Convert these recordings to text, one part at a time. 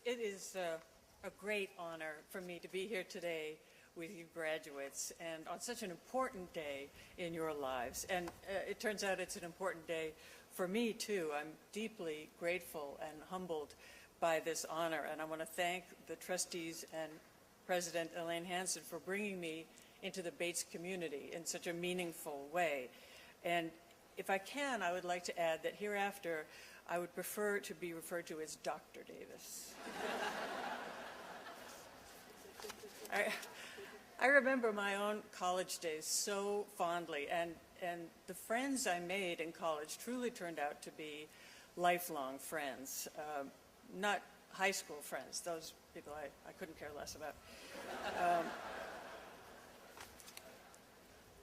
It is a great honor for me to be here today with you graduates and on such an important day in your lives. And it turns out it's an important day for me too. I'm deeply grateful and humbled by this honor, and I want to thank the trustees and President Elaine Hansen for bringing me into the Bates community in such a meaningful way. And if I can, I would like to add that hereafter I would prefer to be referred to as Dr. Davis. I remember my own college days so fondly, and the friends I made in college truly turned out to be lifelong friends, not high school friends. Those people I couldn't care less about.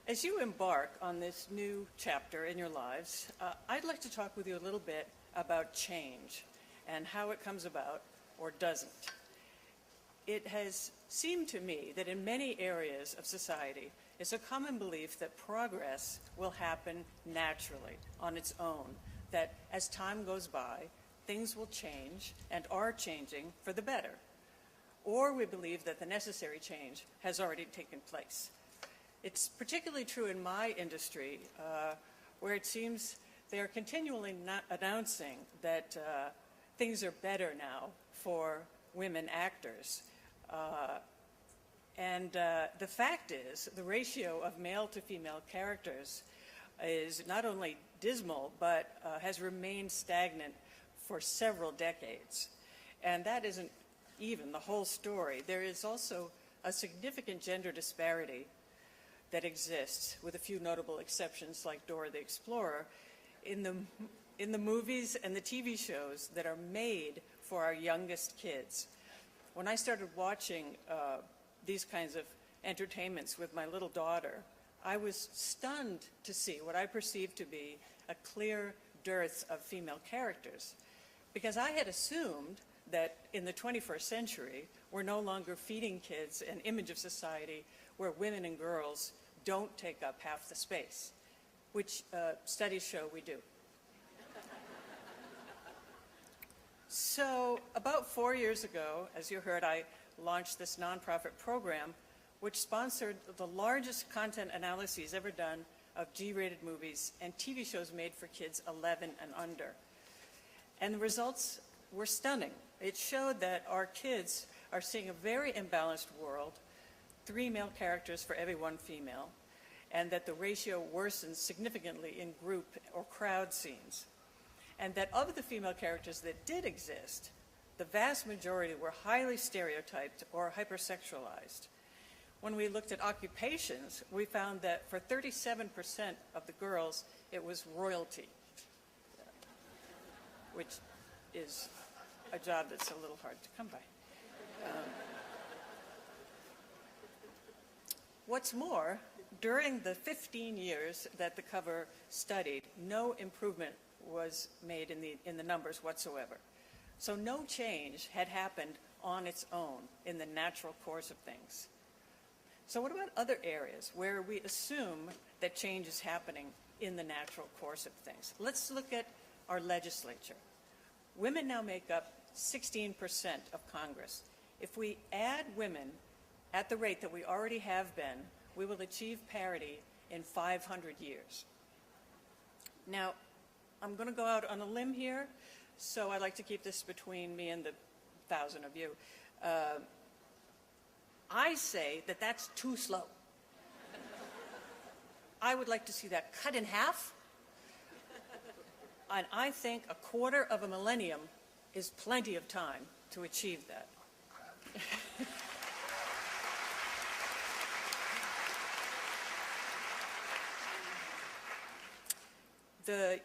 As you embark on this new chapter in your lives, I'd like to talk with you a little bit about change and how it comes about or doesn't. It has seemed to me that in many areas of society, it's a common belief that progress will happen naturally on its own, that as time goes by, things will change and are changing for the better. Or we believe that the necessary change has already taken place. It's particularly true in my industry, where it seems they are continually announcing that things are better now for women actors. The fact is, the ratio of male to female characters is not only dismal, but has remained stagnant for several decades. And that isn't even the whole story. There is also a significant gender disparity that exists, with a few notable exceptions like Dora the Explorer, in the movies and the TV shows that are made for our youngest kids. When I started watching these kinds of entertainments with my little daughter, I was stunned to see what I perceived to be a clear dearth of female characters, because I had assumed that in the 21st century, we're no longer feeding kids an image of society where women and girls don't take up half the space, which studies show we do. So about 4 years ago, as you heard, I launched this nonprofit program which sponsored the largest content analyses ever done of G-rated movies and TV shows made for kids 11 and under. And the results were stunning. It showed that our kids are seeing a very imbalanced world, 3 male characters for every 1 female, and that the ratio worsens significantly in group or crowd scenes. And that of the female characters that did exist, the vast majority were highly stereotyped or hypersexualized. When we looked at occupations, we found that for 37% of the girls, it was royalty, which is a job that's a little hard to come by. What's more, during the 15 years that the cover studied, no improvement was made in the numbers whatsoever. So no change had happened on its own in the natural course of things. So what about other areas where we assume that change is happening in the natural course of things? Let's look at our legislature. Women now make up 16% of Congress. If we add women at the rate that we already have been, we will achieve parity in 500 years. Now, I'm going to go out on a limb here, so I'd like to keep this between me and the 1,000 of you. I say that that's too slow. I would like to see that cut in half, and I think a quarter of a millennium is plenty of time to achieve that. The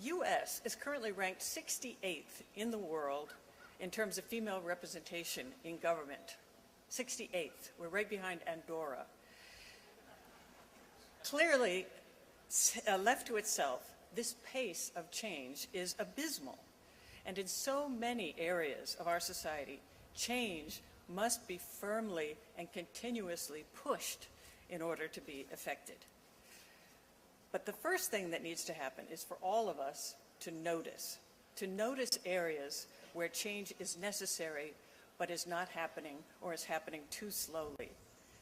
U.S. is currently ranked 68th in the world in terms of female representation in government. 68th. We're right behind Andorra. Clearly, left to itself, this pace of change is abysmal. And in so many areas of our society, change must be firmly and continuously pushed in order to be effected. But the first thing that needs to happen is for all of us to notice areas where change is necessary but is not happening or is happening too slowly.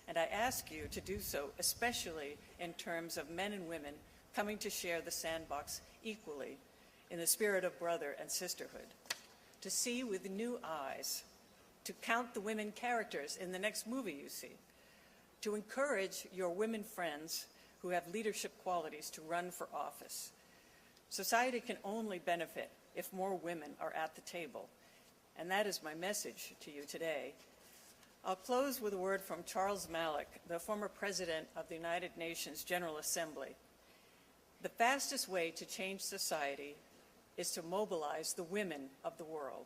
And I ask you to do so, especially in terms of men and women coming to share the sandbox equally in the spirit of brother and sisterhood, to see with new eyes, to count the women characters in the next movie you see, to encourage your women friends who have leadership qualities to run for office. Society can only benefit if more women are at the table, and that is my message to you today. I'll close with a word from Charles Malik, the former president of the United Nations General Assembly. The fastest way to change society is to mobilize the women of the world.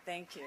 Thank you.